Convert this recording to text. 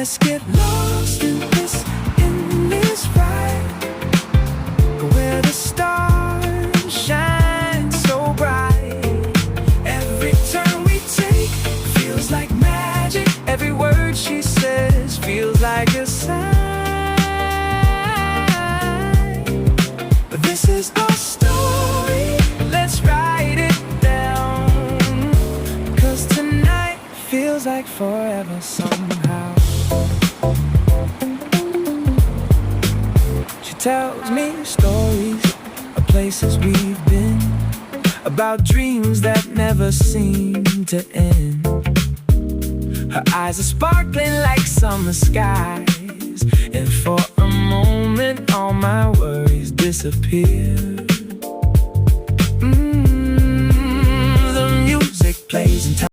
Let's get lost in this ride, where the stars shine so bright. Every turn we take feels like magic. Every word she says feels like a sign. But this is our story, let's write it down, 'cause tonight feels like forever somehow. She tells me stories of places we've been, about dreams that never seem to end. Her eyes are sparkling like summer skies, and for a moment all my worries disappear.